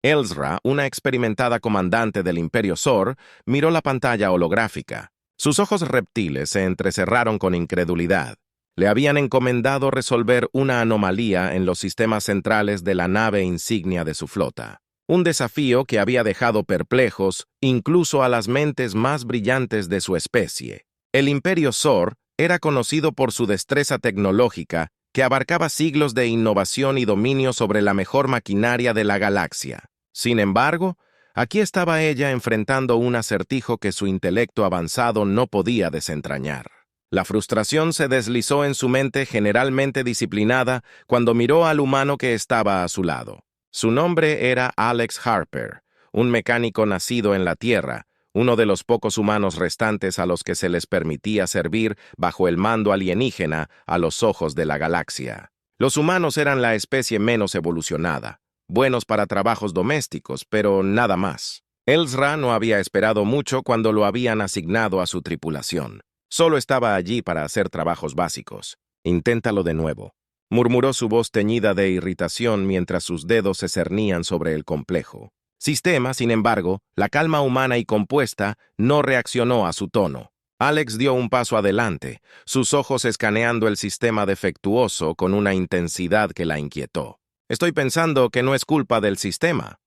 Elsra, una experimentada comandante del Imperio Zor, miró la pantalla holográfica. Sus ojos reptiles se entrecerraron con incredulidad. Le habían encomendado resolver una anomalía en los sistemas centrales de la nave insignia de su flota. Un desafío que había dejado perplejos incluso a las mentes más brillantes de su especie. El Imperio Zor era conocido por su destreza tecnológica que abarcaba siglos de innovación y dominio sobre la mejor maquinaria de la galaxia. Sin embargo, aquí estaba ella enfrentando un acertijo que su intelecto avanzado no podía desentrañar. La frustración se deslizó en su mente generalmente disciplinada cuando miró al humano que estaba a su lado. Su nombre era Alex Harper, un mecánico nacido en la Tierra, uno de los pocos humanos restantes a los que se les permitía servir bajo el mando alienígena a los ojos de la galaxia. Los humanos eran la especie menos evolucionada, buenos para trabajos domésticos, pero nada más. Elsra no había esperado mucho cuando lo habían asignado a su tripulación. Solo estaba allí para hacer trabajos básicos. «Inténtalo de nuevo», murmuró su voz teñida de irritación mientras sus dedos se cernían sobre el complejo. Sistema, sin embargo, la calma humana y compuesta, no reaccionó a su tono. Alex dio un paso adelante, sus ojos escaneando el sistema defectuoso con una intensidad que la inquietó. «Estoy pensando que no es culpa del sistema»,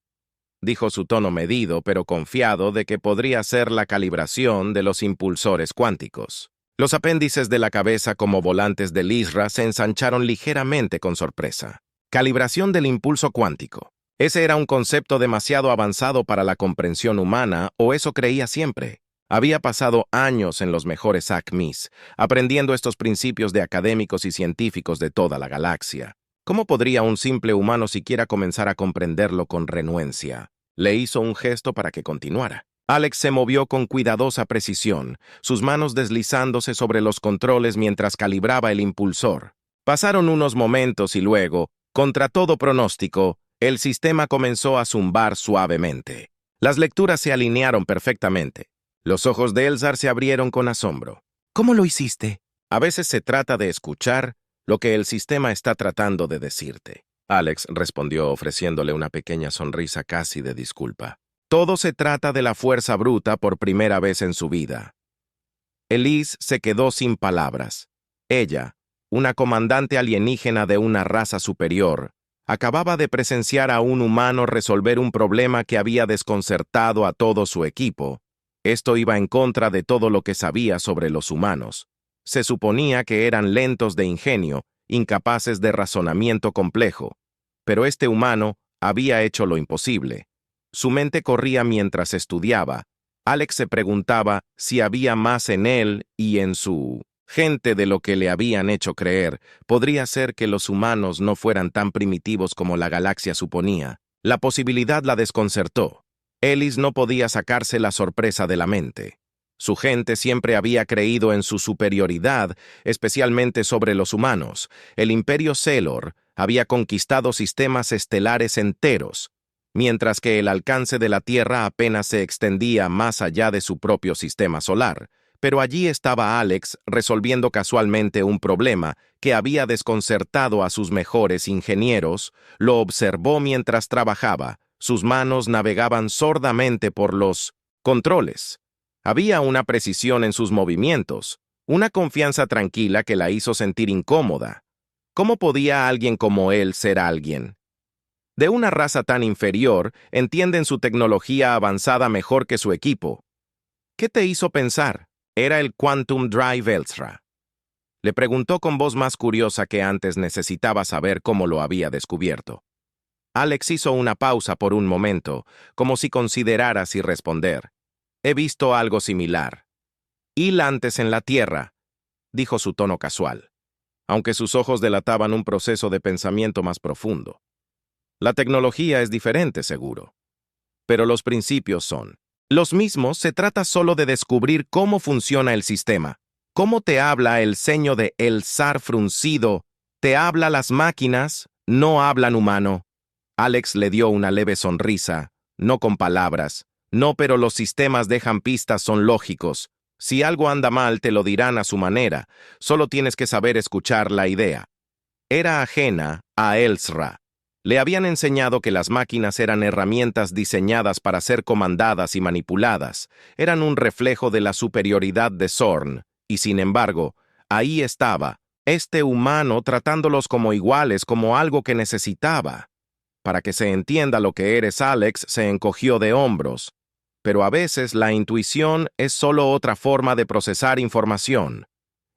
dijo su tono medido pero confiado de que podría ser la calibración de los impulsores cuánticos. Los apéndices de la cabeza como volantes del Isra se ensancharon ligeramente con sorpresa. Calibración del impulso cuántico. Ese era un concepto demasiado avanzado para la comprensión humana, o eso creía siempre. Había pasado años en los mejores ACMIs, aprendiendo estos principios de académicos y científicos de toda la galaxia. ¿Cómo podría un simple humano siquiera comenzar a comprenderlo con renuencia? Le hizo un gesto para que continuara. Alex se movió con cuidadosa precisión, sus manos deslizándose sobre los controles mientras calibraba el impulsor. Pasaron unos momentos y luego, contra todo pronóstico, el sistema comenzó a zumbar suavemente. Las lecturas se alinearon perfectamente. Los ojos de Elzar se abrieron con asombro. «¿Cómo lo hiciste?» «A veces se trata de escuchar lo que el sistema está tratando de decirte», Alex respondió ofreciéndole una pequeña sonrisa casi de disculpa. «Todo se trata de la fuerza bruta por primera vez en su vida». Elise se quedó sin palabras. Ella, una comandante alienígena de una raza superior, acababa de presenciar a un humano resolver un problema que había desconcertado a todo su equipo. Esto iba en contra de todo lo que sabía sobre los humanos. Se suponía que eran lentos de ingenio, incapaces de razonamiento complejo. Pero este humano había hecho lo imposible. Su mente corría mientras estudiaba. Alex se preguntaba si había más en él y en su gente de lo que le habían hecho creer. Podría ser que los humanos no fueran tan primitivos como la galaxia suponía. La posibilidad la desconcertó. Ellis no podía sacarse la sorpresa de la mente. Su gente siempre había creído en su superioridad, especialmente sobre los humanos. El Imperio Zelor había conquistado sistemas estelares enteros, mientras que el alcance de la Tierra apenas se extendía más allá de su propio sistema solar. Pero allí estaba Alex resolviendo casualmente un problema que había desconcertado a sus mejores ingenieros. Lo observó mientras trabajaba. Sus manos navegaban sordamente por los controles. Había una precisión en sus movimientos, una confianza tranquila que la hizo sentir incómoda. ¿Cómo podía alguien como él ser alguien? De una raza tan inferior, entienden su tecnología avanzada mejor que su equipo. ¿Qué te hizo pensar? Era el Quantum Drive Elsra. Le preguntó con voz más curiosa que antes. Necesitaba saber cómo lo había descubierto. Alex hizo una pausa por un momento, como si considerara si responder. «He visto algo similar. Antes en la Tierra», dijo su tono casual, aunque sus ojos delataban un proceso de pensamiento más profundo. «La tecnología es diferente, seguro. Pero los principios son los mismos. Se trata solo de descubrir cómo funciona el sistema. ¿Cómo te habla el ceño de Elzar fruncido? ¿Te habla las máquinas? No hablan humano». Alex le dio una leve sonrisa, no con palabras. «No, pero los sistemas dejan pistas, son lógicos. Si algo anda mal, te lo dirán a su manera. Solo tienes que saber escuchar la idea». Era ajena a Elsra. Le habían enseñado que las máquinas eran herramientas diseñadas para ser comandadas y manipuladas, eran un reflejo de la superioridad de Zorn, y sin embargo, ahí estaba, este humano tratándolos como iguales, como algo que necesitaba. Para que se entienda lo que eres, Alex se encogió de hombros. Pero a veces la intuición es solo otra forma de procesar información.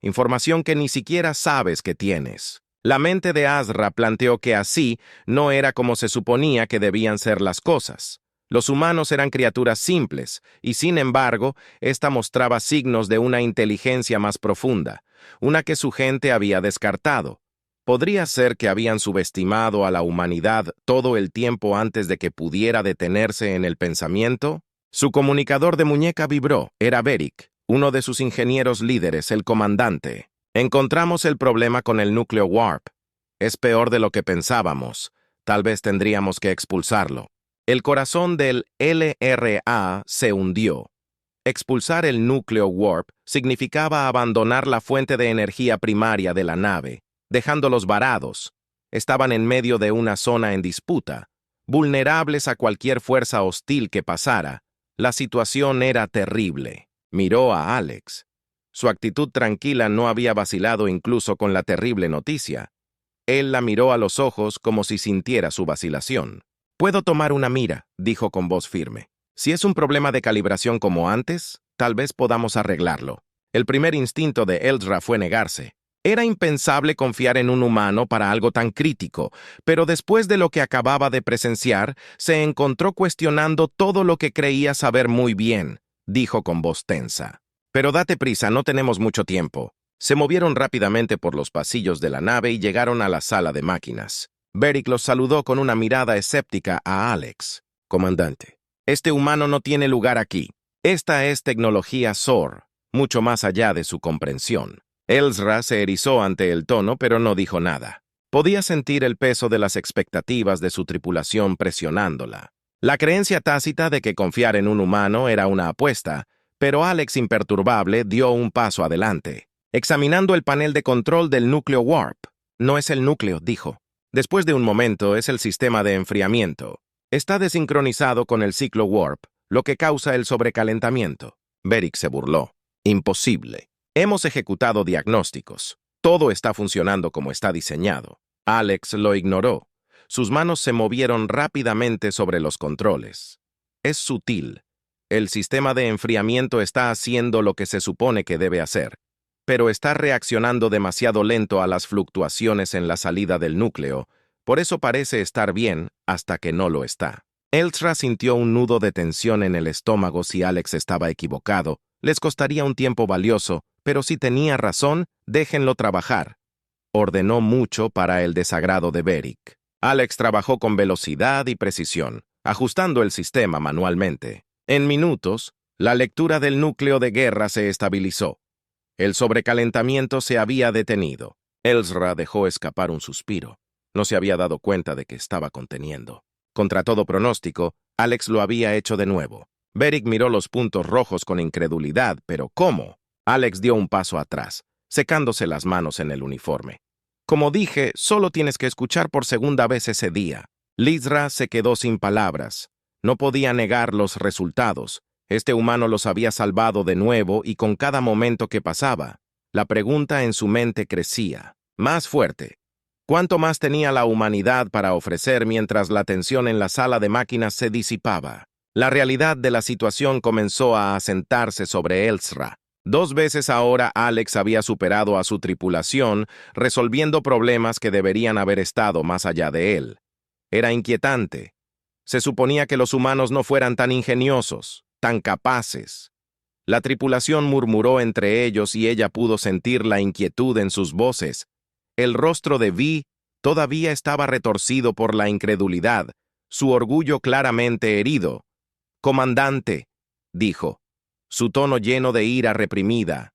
Información que ni siquiera sabes que tienes. La mente de Azra planteó que así no era como se suponía que debían ser las cosas. Los humanos eran criaturas simples, y sin embargo, esta mostraba signos de una inteligencia más profunda, una que su gente había descartado. ¿Podría ser que habían subestimado a la humanidad todo el tiempo antes de que pudiera detenerse en el pensamiento? Su comunicador de muñeca vibró, era Beric, uno de sus ingenieros líderes, el comandante. Encontramos el problema con el núcleo Warp. Es peor de lo que pensábamos. Tal vez tendríamos que expulsarlo. El corazón del LRA se hundió. Expulsar el núcleo Warp significaba abandonar la fuente de energía primaria de la nave, dejándolos varados. Estaban en medio de una zona en disputa, vulnerables a cualquier fuerza hostil que pasara. La situación era terrible. Miró a Alex. Su actitud tranquila no había vacilado incluso con la terrible noticia. Él la miró a los ojos como si sintiera su vacilación. «Puedo tomar una mira», dijo con voz firme. «Si es un problema de calibración como antes, tal vez podamos arreglarlo». El primer instinto de Eldra fue negarse. Era impensable confiar en un humano para algo tan crítico, pero después de lo que acababa de presenciar, se encontró cuestionando todo lo que creía saber muy bien, dijo con voz tensa. «Pero date prisa, no tenemos mucho tiempo». Se movieron rápidamente por los pasillos de la nave y llegaron a la sala de máquinas. Beric los saludó con una mirada escéptica a Alex. «Comandante, este humano no tiene lugar aquí. Esta es tecnología SOR, mucho más allá de su comprensión». Eldra se erizó ante el tono, pero no dijo nada. Podía sentir el peso de las expectativas de su tripulación presionándola. La creencia tácita de que confiar en un humano era una apuesta, pero Alex, imperturbable, dio un paso adelante, examinando el panel de control del núcleo Warp. «No es el núcleo», dijo. Después de un momento, es el sistema de enfriamiento. Está desincronizado con el ciclo Warp, lo que causa el sobrecalentamiento. Beric se burló. «Imposible. Hemos ejecutado diagnósticos. Todo está funcionando como está diseñado». Alex lo ignoró. Sus manos se movieron rápidamente sobre los controles. «Es sutil. El sistema de enfriamiento está haciendo lo que se supone que debe hacer, pero está reaccionando demasiado lento a las fluctuaciones en la salida del núcleo, por eso parece estar bien hasta que no lo está». Eldra sintió un nudo de tensión en el estómago. Si Alex estaba equivocado, les costaría un tiempo valioso, pero si tenía razón, déjenlo trabajar. Ordenó mucho para el desagrado de Beric. Alex trabajó con velocidad y precisión, ajustando el sistema manualmente. En minutos, la lectura del núcleo de guerra se estabilizó. El sobrecalentamiento se había detenido. Eldra dejó escapar un suspiro. No se había dado cuenta de que estaba conteniendo. Contra todo pronóstico, Alex lo había hecho de nuevo. Beric miró los puntos rojos con incredulidad, pero ¿cómo? Alex dio un paso atrás, secándose las manos en el uniforme. «Como dije, solo tienes que escuchar por segunda vez ese día». Lizra se quedó sin palabras. No podía negar los resultados. Este humano los había salvado de nuevo y con cada momento que pasaba, la pregunta en su mente crecía, más fuerte. ¿Cuánto más tenía la humanidad para ofrecer mientras la tensión en la sala de máquinas se disipaba? La realidad de la situación comenzó a asentarse sobre Eldra. 2 veces ahora Alex había superado a su tripulación, resolviendo problemas que deberían haber estado más allá de él. Era inquietante. Se suponía que los humanos no fueran tan ingeniosos, tan capaces. La tripulación murmuró entre ellos y ella pudo sentir la inquietud en sus voces. El rostro de Vi todavía estaba retorcido por la incredulidad, su orgullo claramente herido. «Comandante», dijo, su tono lleno de ira reprimida,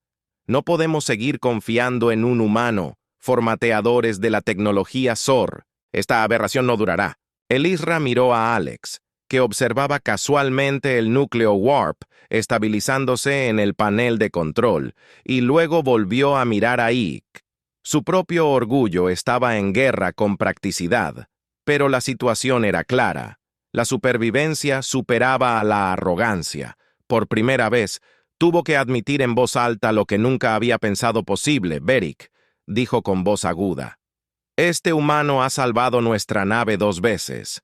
«no podemos seguir confiando en un humano, formateadores de la tecnología SOR. Esta aberración no durará». Eldra miró a Alex, que observaba casualmente el núcleo Warp estabilizándose en el panel de control, y luego volvió a mirar a Ike. Su propio orgullo estaba en guerra con practicidad, Pero la situación era clara. La supervivencia superaba a la arrogancia. Por primera vez, tuvo que admitir en voz alta lo que nunca había pensado posible. Beric, dijo con voz aguda. Este humano ha salvado nuestra nave 2 veces.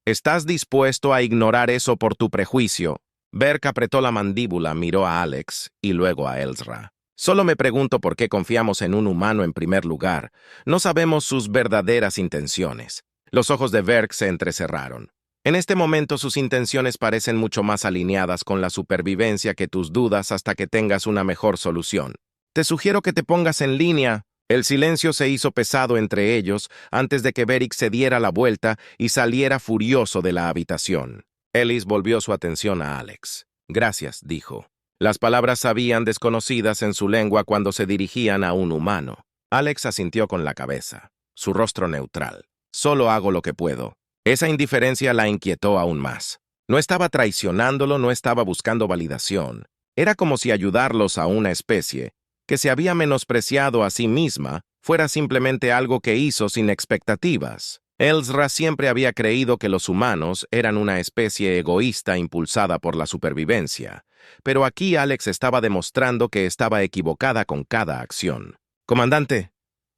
¿Estás dispuesto a ignorar eso por tu prejuicio? Beric apretó la mandíbula, miró a Alex y luego a Ezra. Solo me pregunto por qué confiamos en un humano en primer lugar. No sabemos sus verdaderas intenciones. Los ojos de Beric se entrecerraron. En este momento sus intenciones parecen mucho más alineadas con la supervivencia que tus dudas hasta que tengas una mejor solución. Te sugiero que te pongas en línea. El silencio se hizo pesado entre ellos antes de que Beric se diera la vuelta y saliera furioso de la habitación. Ellis volvió su atención a Alex. Gracias, dijo. Las palabras sabían desconocidas en su lengua cuando se dirigían a un humano. Alex asintió con la cabeza, su rostro neutral. Solo hago lo que puedo. Esa indiferencia la inquietó aún más. No estaba traicionándolo, no estaba buscando validación. Era como si ayudarlos a una especie que se había menospreciado a sí misma fuera simplemente algo que hizo sin expectativas. Ezra siempre había creído que los humanos eran una especie egoísta impulsada por la supervivencia, pero aquí Alex estaba demostrando que estaba equivocada con cada acción. «Comandante»,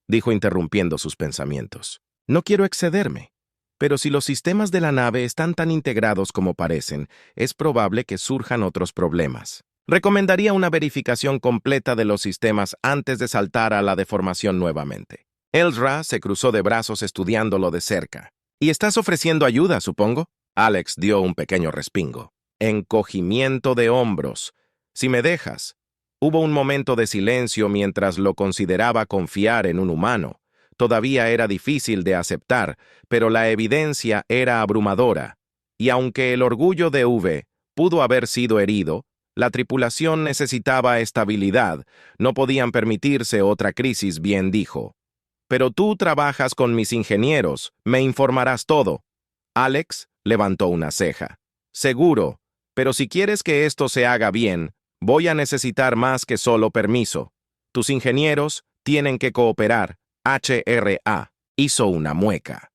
dijo interrumpiendo sus pensamientos, «no quiero excederme, pero si los sistemas de la nave están tan integrados como parecen, es probable que surjan otros problemas. Recomendaría una verificación completa de los sistemas antes de saltar a la deformación nuevamente». Ezra se cruzó de brazos estudiándolo de cerca. «¿Y estás ofreciendo ayuda, supongo?» Alex dio un pequeño respingo. Encogimiento de hombros. «Si me dejas». Hubo un momento de silencio mientras lo consideraba confiar en un humano. Todavía era difícil de aceptar, pero la evidencia era abrumadora. Y aunque el orgullo de V pudo haber sido herido, la tripulación necesitaba estabilidad. No podían permitirse otra crisis, bien dijo. «Pero tú trabajas con mis ingenieros, me informarás todo». Alex levantó una ceja. «Seguro, pero si quieres que esto se haga bien, voy a necesitar más que solo permiso. Tus ingenieros tienen que cooperar». HRA hizo una mueca.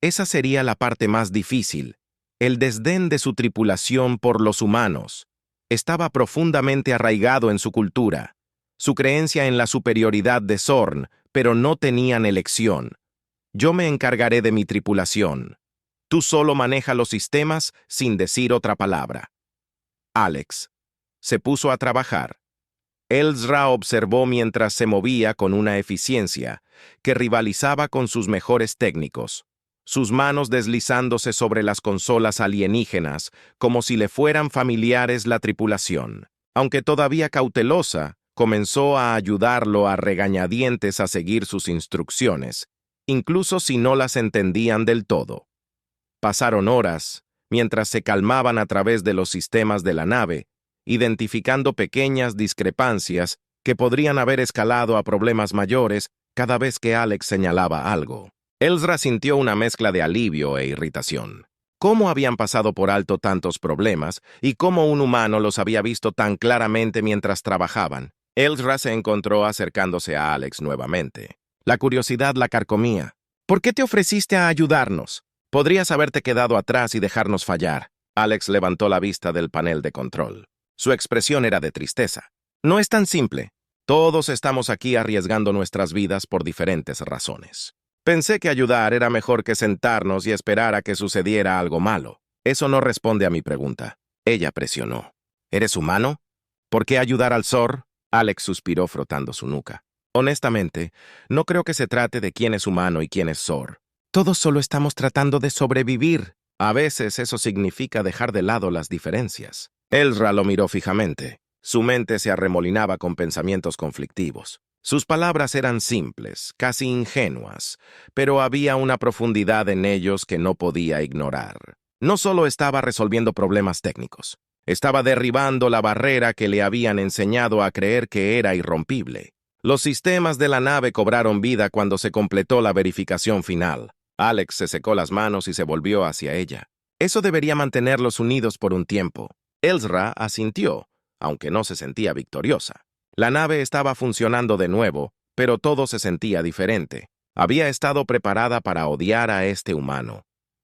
Esa sería la parte más difícil. El desdén de su tripulación por los humanos. Estaba profundamente arraigado en su cultura. Su creencia en la superioridad de Zorn, pero no tenían elección. «Yo me encargaré de mi tripulación. Tú solo maneja los sistemas sin decir otra palabra». Alex se puso a trabajar. Ezra observó mientras se movía con una eficiencia que rivalizaba con sus mejores técnicos, sus manos deslizándose sobre las consolas alienígenas como si le fueran familiares la tripulación. Aunque todavía cautelosa, comenzó a ayudarlo a regañadientes a seguir sus instrucciones, incluso si no las entendían del todo. Pasaron horas, mientras se calmaban a través de los sistemas de la nave, identificando pequeñas discrepancias que podrían haber escalado a problemas mayores cada vez que Alex señalaba algo. Ezra sintió una mezcla de alivio e irritación. ¿Cómo habían pasado por alto tantos problemas y cómo un humano los había visto tan claramente mientras trabajaban? Ezra se encontró acercándose a Alex nuevamente. La curiosidad la carcomía. «¿Por qué te ofreciste a ayudarnos? Podrías haberte quedado atrás y dejarnos fallar». Alex levantó la vista del panel de control. Su expresión era de tristeza. «No es tan simple. Todos estamos aquí arriesgando nuestras vidas por diferentes razones. Pensé que ayudar era mejor que sentarnos y esperar a que sucediera algo malo. Eso no responde a mi pregunta». Ella presionó. «¿Eres humano? ¿Por qué ayudar al Zor?» Alex suspiró frotando su nuca. «Honestamente, no creo que se trate de quién es humano y quién es Zor. Todos solo estamos tratando de sobrevivir. A veces eso significa dejar de lado las diferencias». Ezra lo miró fijamente. Su mente se arremolinaba con pensamientos conflictivos. Sus palabras eran simples, casi ingenuas, pero había una profundidad en ellos que no podía ignorar. No solo estaba resolviendo problemas técnicos, estaba derribando la barrera que le habían enseñado a creer que era irrompible. Los sistemas de la nave cobraron vida cuando se completó la verificación final. Alex se secó las manos y se volvió hacia ella. Eso debería mantenerlos unidos por un tiempo. Ezra asintió, aunque no se sentía victoriosa. La nave estaba funcionando de nuevo, pero todo se sentía diferente. Había estado preparada para odiar a este humano,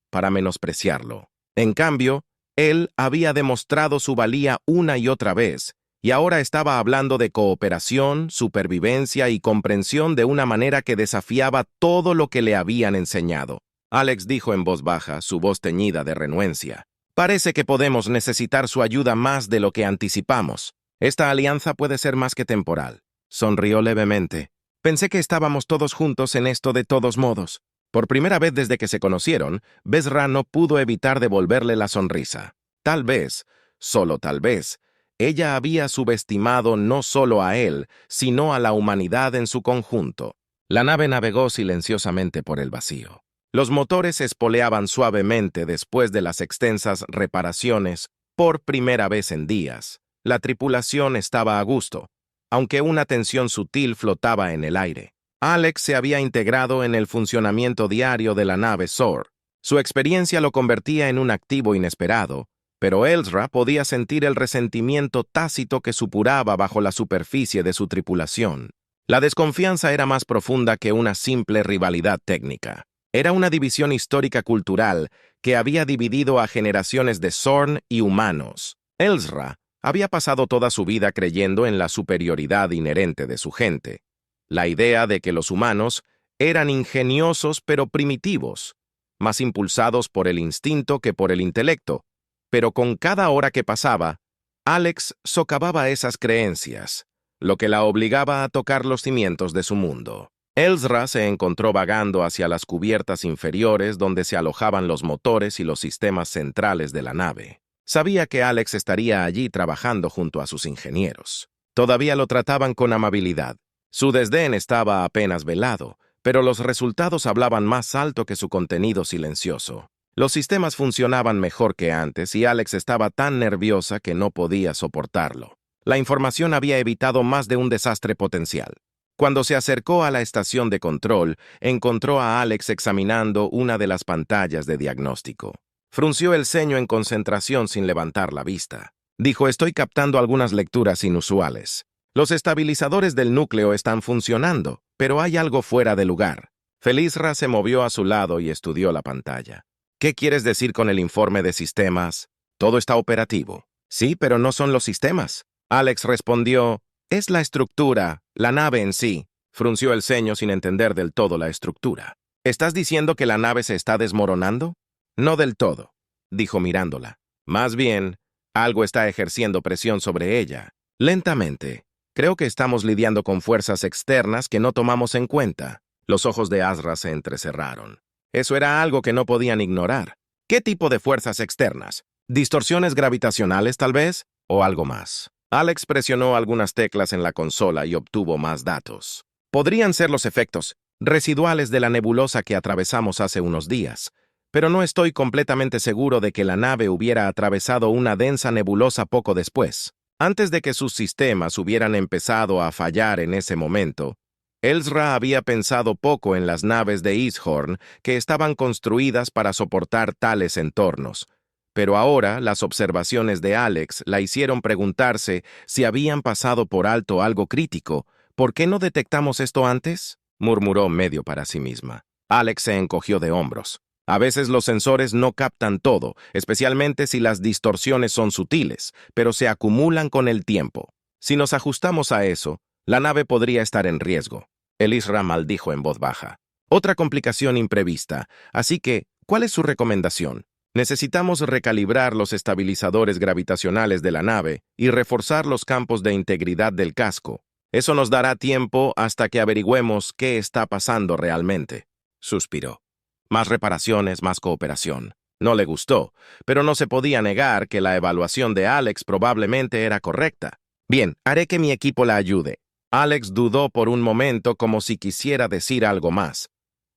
para menospreciarlo. En cambio, él había demostrado su valía una y otra vez, y ahora estaba hablando de cooperación, supervivencia y comprensión de una manera que desafiaba todo lo que le habían enseñado. Alex dijo en voz baja, su voz teñida de renuencia. Parece que podemos necesitar su ayuda más de lo que anticipamos. Esta alianza puede ser más que temporal. Sonrió levemente. Pensé que estábamos todos juntos en esto de todos modos. Por primera vez desde que se conocieron, Besra no pudo evitar devolverle la sonrisa. Tal vez, solo tal vez, ella había subestimado no solo a él, sino a la humanidad en su conjunto. La nave navegó silenciosamente por el vacío. Los motores espoleaban suavemente después de las extensas reparaciones por primera vez en días. La tripulación estaba a gusto, aunque una tensión sutil flotaba en el aire. Alex se había integrado en el funcionamiento diario de la nave SOR. Su experiencia lo convertía en un activo inesperado, pero Ezra podía sentir el resentimiento tácito que supuraba bajo la superficie de su tripulación. La desconfianza era más profunda que una simple rivalidad técnica. Era una división histórica cultural que había dividido a generaciones de Zorn y humanos. Ezra había pasado toda su vida creyendo en la superioridad inherente de su gente. La idea de que los humanos eran ingeniosos pero primitivos, más impulsados por el instinto que por el intelecto. Pero con cada hora que pasaba, Alex socavaba esas creencias, lo que la obligaba a tocar los cimientos de su mundo. Ezra se encontró vagando hacia las cubiertas inferiores donde se alojaban los motores y los sistemas centrales de la nave. Sabía que Alex estaría allí trabajando junto a sus ingenieros. Todavía lo trataban con amabilidad. Su desdén estaba apenas velado, pero los resultados hablaban más alto que su contenido silencioso. Los sistemas funcionaban mejor que antes y Alex estaba tan nerviosa que no podía soportarlo. La información había evitado más de un desastre potencial. Cuando se acercó a la estación de control, encontró a Alex examinando una de las pantallas de diagnóstico. Frunció el ceño en concentración sin levantar la vista. Dijo: «Estoy captando algunas lecturas inusuales. Los estabilizadores del núcleo están funcionando, pero hay algo fuera de lugar». Felizra se movió a su lado y estudió la pantalla. «¿Qué quieres decir con el informe de sistemas? Todo está operativo». «Sí, pero no son los sistemas». Alex respondió: «Es la estructura, la nave en sí». Frunció el ceño sin entender del todo la estructura. «¿Estás diciendo que la nave se está desmoronando?» «No del todo», dijo mirándola. «Más bien, algo está ejerciendo presión sobre ella. Lentamente. Creo que estamos lidiando con fuerzas externas que no tomamos en cuenta». Los ojos de Ezra se entrecerraron. Eso era algo que no podían ignorar. ¿Qué tipo de fuerzas externas? ¿Distorsiones gravitacionales, tal vez? ¿O algo más? Alex presionó algunas teclas en la consola y obtuvo más datos. Podrían ser los efectos residuales de la nebulosa que atravesamos hace unos días, pero no estoy completamente seguro de que la nave hubiera atravesado una densa nebulosa poco después. Antes de que sus sistemas hubieran empezado a fallar en ese momento, Ezra había pensado poco en las naves de Ishorn que estaban construidas para soportar tales entornos. Pero ahora las observaciones de Alex la hicieron preguntarse si habían pasado por alto algo crítico. ¿Por qué no detectamos esto antes?, murmuró medio para sí misma. Alex se encogió de hombros. A veces los sensores no captan todo, especialmente si las distorsiones son sutiles, pero se acumulan con el tiempo. Si nos ajustamos a eso, la nave podría estar en riesgo. Ezra maldijo en voz baja. Otra complicación imprevista, así que, ¿cuál es su recomendación? Necesitamos recalibrar los estabilizadores gravitacionales de la nave y reforzar los campos de integridad del casco. Eso nos dará tiempo hasta que averigüemos qué está pasando realmente. Suspiró. Más reparaciones, más cooperación. No le gustó, pero no se podía negar que la evaluación de Alex probablemente era correcta. Bien, haré que mi equipo la ayude. Alex dudó por un momento como si quisiera decir algo más.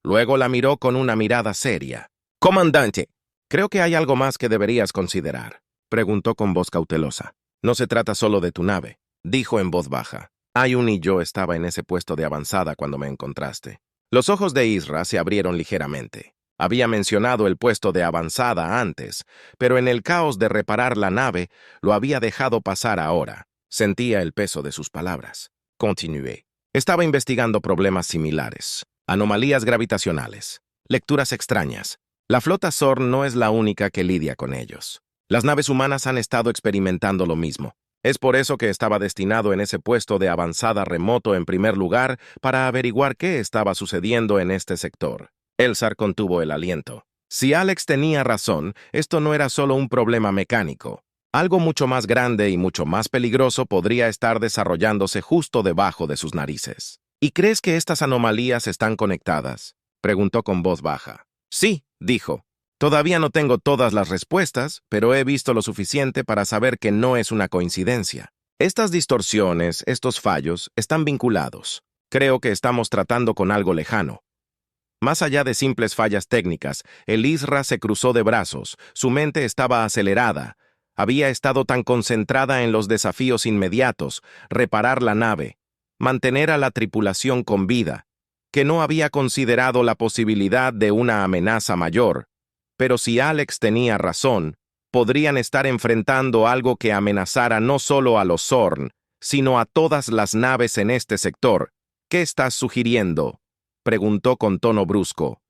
Luego la miró con una mirada seria. «Comandante, creo que hay algo más que deberías considerar», preguntó con voz cautelosa. «No se trata solo de tu nave», dijo en voz baja. «Ayun y yo estaba en ese puesto de avanzada cuando me encontraste». Los ojos de Ezra se abrieron ligeramente. Había mencionado el puesto de avanzada antes, pero en el caos de reparar la nave lo había dejado pasar ahora. Sentía el peso de sus palabras. Continué. Estaba investigando problemas similares. Anomalías gravitacionales. Lecturas extrañas. La flota Zorn no es la única que lidia con ellos. Las naves humanas han estado experimentando lo mismo. Es por eso que estaba destinado en ese puesto de avanzada remoto en primer lugar para averiguar qué estaba sucediendo en este sector. Elzar contuvo el aliento. Si Alex tenía razón, esto no era solo un problema mecánico. Algo mucho más grande y mucho más peligroso podría estar desarrollándose justo debajo de sus narices. ¿Y crees que estas anomalías están conectadas?, preguntó con voz baja. Sí, dijo. Todavía no tengo todas las respuestas, pero he visto lo suficiente para saber que no es una coincidencia. Estas distorsiones, estos fallos, están vinculados. Creo que estamos tratando con algo lejano. Más allá de simples fallas técnicas, el Isra se cruzó de brazos, su mente estaba acelerada. Había estado tan concentrada en los desafíos inmediatos, reparar la nave, mantener a la tripulación con vida, que no había considerado la posibilidad de una amenaza mayor. Pero si Alex tenía razón, podrían estar enfrentando algo que amenazara no solo a los Zorn, sino a todas las naves en este sector. ¿Qué estás sugiriendo?, preguntó con tono brusco.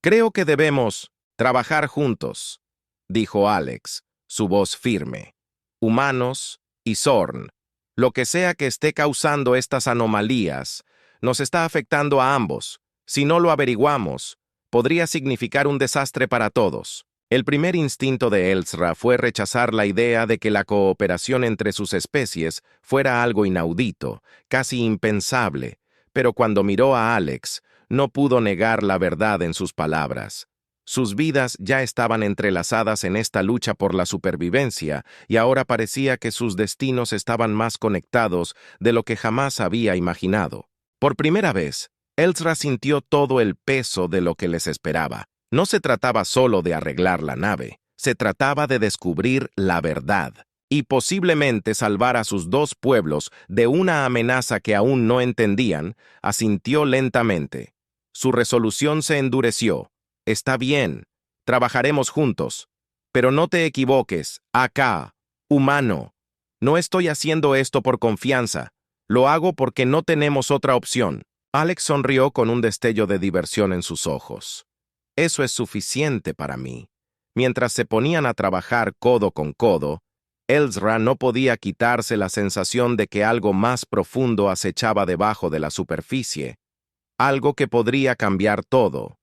Creo que debemos trabajar juntos, dijo Alex, su voz firme. Humanos y Zorn. Lo que sea que esté causando estas anomalías, nos está afectando a ambos. Si no lo averiguamos, podría significar un desastre para todos. El primer instinto de Elzra fue rechazar la idea de que la cooperación entre sus especies fuera algo inaudito, casi impensable, pero cuando miró a Alex, no pudo negar la verdad en sus palabras. Sus vidas ya estaban entrelazadas en esta lucha por la supervivencia y ahora parecía que sus destinos estaban más conectados de lo que jamás había imaginado. Por primera vez, Elzra sintió todo el peso de lo que les esperaba. No se trataba solo de arreglar la nave, se trataba de descubrir la verdad y posiblemente salvar a sus dos pueblos de una amenaza que aún no entendían. Asintió lentamente. Su resolución se endureció. Está bien, trabajaremos juntos. Pero no te equivoques, acá, humano. No estoy haciendo esto por confianza. Lo hago porque no tenemos otra opción. Alex sonrió con un destello de diversión en sus ojos. Eso es suficiente para mí. Mientras se ponían a trabajar codo con codo, Elzra no podía quitarse la sensación de que algo más profundo acechaba debajo de la superficie. Algo que podría cambiar todo.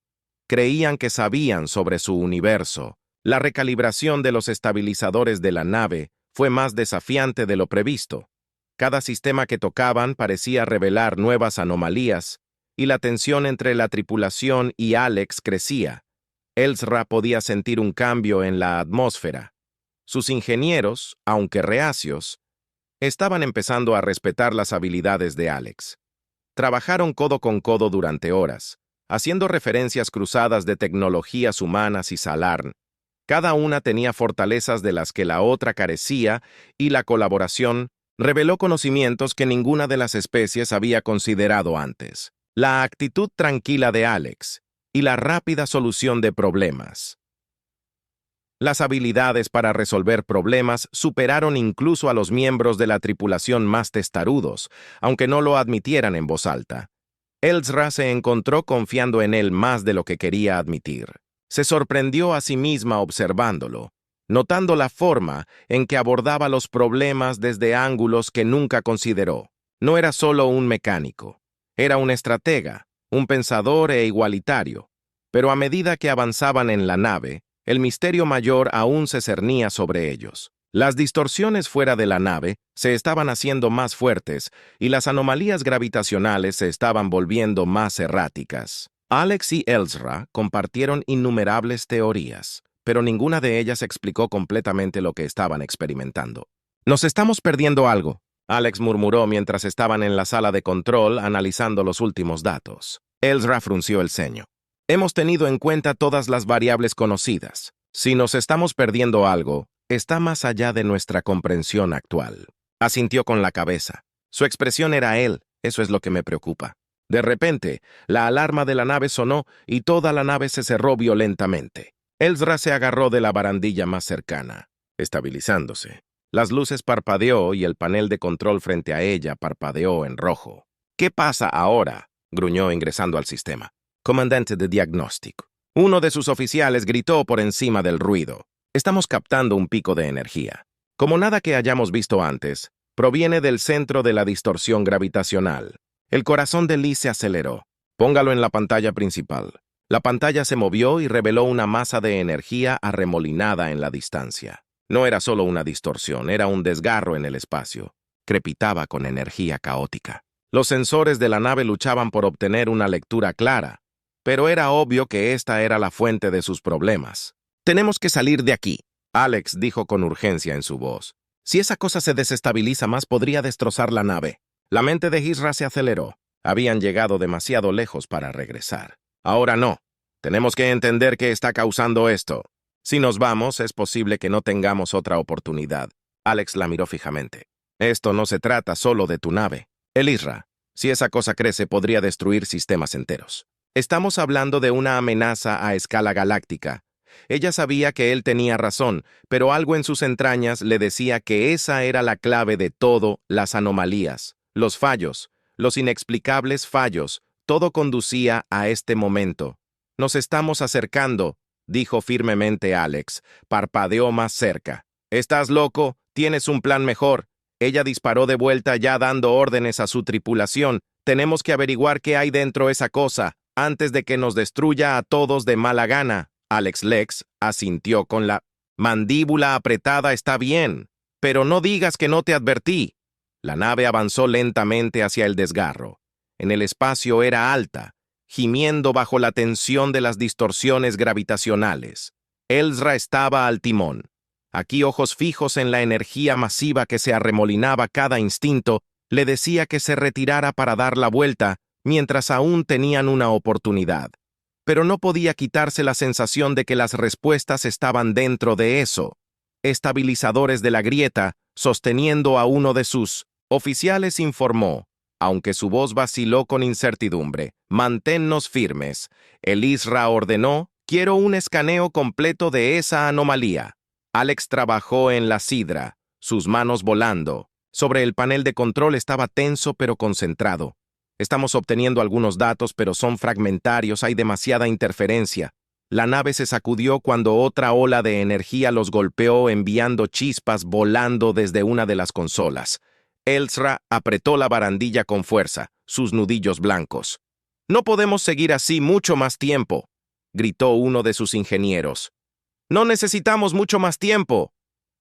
Creían que sabían sobre su universo. La recalibración de los estabilizadores de la nave fue más desafiante de lo previsto. Cada sistema que tocaban parecía revelar nuevas anomalías, y la tensión entre la tripulación y Alex crecía. Elzra podía sentir un cambio en la atmósfera. Sus ingenieros, aunque reacios, estaban empezando a respetar las habilidades de Alex. Trabajaron codo con codo durante horas, haciendo referencias cruzadas de tecnologías humanas y Salarn. Cada una tenía fortalezas de las que la otra carecía, y la colaboración reveló conocimientos que ninguna de las especies había considerado antes. La actitud tranquila de Alex y la rápida solución de problemas. Las habilidades para resolver problemas superaron incluso a los miembros de la tripulación más testarudos, aunque no lo admitieran en voz alta. Elzra se encontró confiando en él más de lo que quería admitir. Se sorprendió a sí misma observándolo, notando la forma en que abordaba los problemas desde ángulos que nunca consideró. No era solo un mecánico, era un estratega, un pensador e igualitario. Pero a medida que avanzaban en la nave, el misterio mayor aún se cernía sobre ellos. Las distorsiones fuera de la nave se estaban haciendo más fuertes y las anomalías gravitacionales se estaban volviendo más erráticas. Alex y Elzra compartieron innumerables teorías, pero ninguna de ellas explicó completamente lo que estaban experimentando. «Nos estamos perdiendo algo», Alex murmuró mientras estaban en la sala de control analizando los últimos datos. Elzra frunció el ceño. «Hemos tenido en cuenta todas las variables conocidas. Si nos estamos perdiendo algo, está más allá de nuestra comprensión actual». Asintió con la cabeza. Su expresión era él, eso es lo que me preocupa. De repente, la alarma de la nave sonó y toda la nave se cerró violentamente. Elzra se agarró de la barandilla más cercana, estabilizándose. Las luces parpadeó y el panel de control frente a ella parpadeó en rojo. «¿Qué pasa ahora?», gruñó ingresando al sistema. comandante de diagnóstico. Uno de sus oficiales gritó por encima del ruido. Estamos captando un pico de energía. Como nada que hayamos visto antes, proviene del centro de la distorsión gravitacional. El corazón de Liz se aceleró. Póngalo en la pantalla principal. La pantalla se movió y reveló una masa de energía arremolinada en la distancia. No era solo una distorsión, era un desgarro en el espacio. Crepitaba con energía caótica. Los sensores de la nave luchaban por obtener una lectura clara, pero era obvio que esta era la fuente de sus problemas. «Tenemos que salir de aquí», Alex dijo con urgencia en su voz. «Si esa cosa se desestabiliza más, podría destrozar la nave». La mente de Isra se aceleró. Habían llegado demasiado lejos para regresar. «Ahora no. Tenemos que entender qué está causando esto. Si nos vamos, es posible que no tengamos otra oportunidad». Alex la miró fijamente. «Esto no se trata solo de tu nave. El Isra, si esa cosa crece, podría destruir sistemas enteros. Estamos hablando de una amenaza a escala galáctica». Ella sabía que él tenía razón, pero algo en sus entrañas le decía que esa era la clave de todo: las anomalías, los fallos, los inexplicables fallos. Todo conducía a este momento. «Nos estamos acercando», dijo firmemente Alex. Parpadeó más cerca. «¿Estás loco? ¿Tienes un plan mejor?» Ella disparó de vuelta, ya dando órdenes a su tripulación. «Tenemos que averiguar qué hay dentro esa cosa, antes de que nos destruya a todos de mala gana». Alex Lex asintió con la mandíbula apretada. «Está bien, pero no digas que no te advertí». La nave avanzó lentamente hacia el desgarro. En el espacio era alta, gimiendo bajo la tensión de las distorsiones gravitacionales. Ezra estaba al timón. Aquí, ojos fijos en la energía masiva que se arremolinaba cada instinto, le decía que se retirara para dar la vuelta mientras aún tenían una oportunidad. Pero no podía quitarse la sensación de que las respuestas estaban dentro de eso. Estabilizadores de la grieta, sosteniendo a uno de sus oficiales, informó, aunque su voz vaciló con incertidumbre. «Manténnos firmes». El Isra ordenó: «Quiero un escaneo completo de esa anomalía». Alex trabajó en la sidra, sus manos volando. Sobre el panel de control estaba tenso pero concentrado. «Estamos obteniendo algunos datos, pero son fragmentarios, hay demasiada interferencia». La nave se sacudió cuando otra ola de energía los golpeó, enviando chispas volando desde una de las consolas. Ezra apretó la barandilla con fuerza, sus nudillos blancos. «No podemos seguir así mucho más tiempo», gritó uno de sus ingenieros. «No necesitamos mucho más tiempo».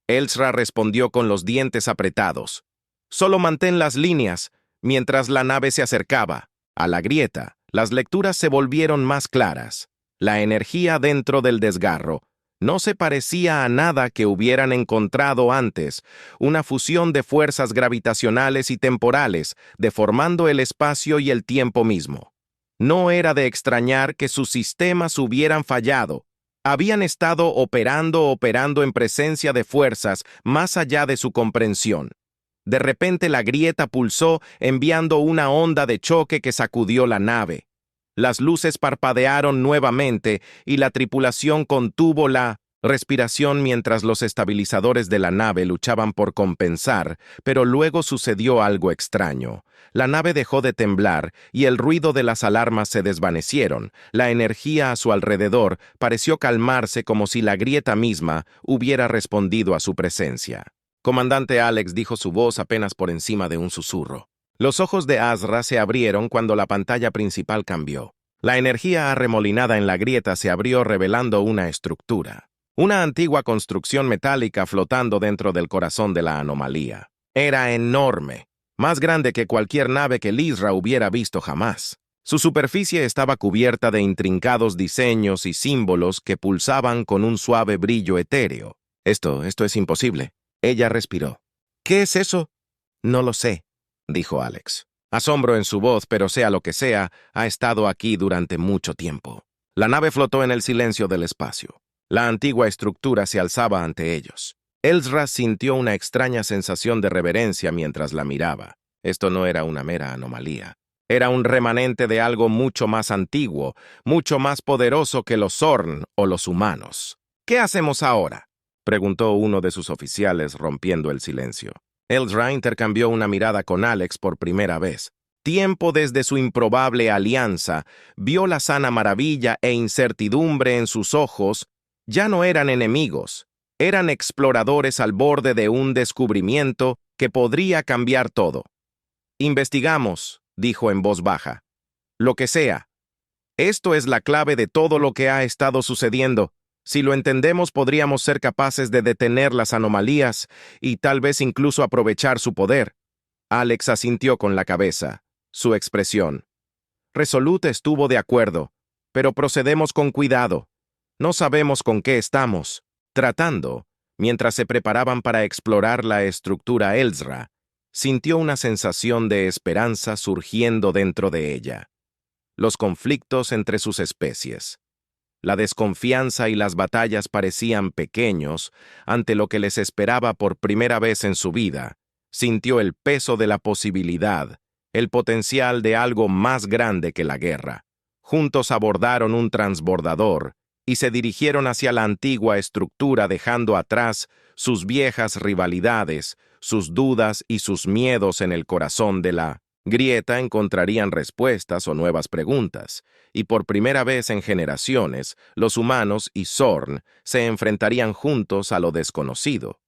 Ezra respondió con los dientes apretados. «Solo mantén las líneas». Mientras la nave se acercaba a la grieta, las lecturas se volvieron más claras. La energía dentro del desgarro no se parecía a nada que hubieran encontrado antes, una fusión de fuerzas gravitacionales y temporales, deformando el espacio y el tiempo mismo. No era de extrañar que sus sistemas hubieran fallado. Habían estado operando en presencia de fuerzas más allá de su comprensión. De repente la grieta pulsó, enviando una onda de choque que sacudió la nave. Las luces parpadearon nuevamente y la tripulación contuvo la respiración mientras los estabilizadores de la nave luchaban por compensar, pero luego sucedió algo extraño. La nave dejó de temblar y el ruido de las alarmas se desvanecieron. La energía a su alrededor pareció calmarse, como si la grieta misma hubiera respondido a su presencia. «Comandante Alex», dijo su voz apenas por encima de un susurro. Los ojos de Ezra se abrieron cuando la pantalla principal cambió. La energía arremolinada en la grieta se abrió, revelando una estructura. Una antigua construcción metálica flotando dentro del corazón de la anomalía. Era enorme, más grande que cualquier nave que el Isra hubiera visto jamás. Su superficie estaba cubierta de intrincados diseños y símbolos que pulsaban con un suave brillo etéreo. Esto es imposible». Ella respiró. «¿Qué es eso?» «No lo sé», dijo Alex. Asombro en su voz, pero sea lo que sea, ha estado aquí durante mucho tiempo. La nave flotó en el silencio del espacio. La antigua estructura se alzaba ante ellos. Ezra sintió una extraña sensación de reverencia mientras la miraba. Esto no era una mera anomalía. Era un remanente de algo mucho más antiguo, mucho más poderoso que los Zorn o los humanos. «¿Qué hacemos ahora?», preguntó uno de sus oficiales, rompiendo el silencio. Ezra intercambió una mirada con Alex por primera vez. tiempo desde su improbable alianza, vio la sana maravilla e incertidumbre en sus ojos. Ya no eran enemigos, eran exploradores al borde de un descubrimiento que podría cambiar todo. «Investigamos», dijo en voz baja. «Lo que sea. Esto es la clave de todo lo que ha estado sucediendo. Si lo entendemos, podríamos ser capaces de detener las anomalías y tal vez incluso aprovechar su poder». Alex asintió con la cabeza. Su expresión resoluta estuvo de acuerdo, pero procedemos con cuidado. No sabemos con qué estamos tratando. Mientras se preparaban para explorar la estructura Elsra, sintió una sensación de esperanza surgiendo dentro de ella. Los conflictos entre sus especies, la desconfianza y las batallas parecían pequeños ante lo que les esperaba por primera vez en su vida. Sintió el peso de la posibilidad, el potencial de algo más grande que la guerra. Juntos abordaron un transbordador y se dirigieron hacia la antigua estructura dejando atrás sus viejas rivalidades, sus dudas y sus miedos. En el corazón de la grieta encontrarían respuestas o nuevas preguntas, y por primera vez en generaciones, los humanos y Zorn se enfrentarían juntos a lo desconocido.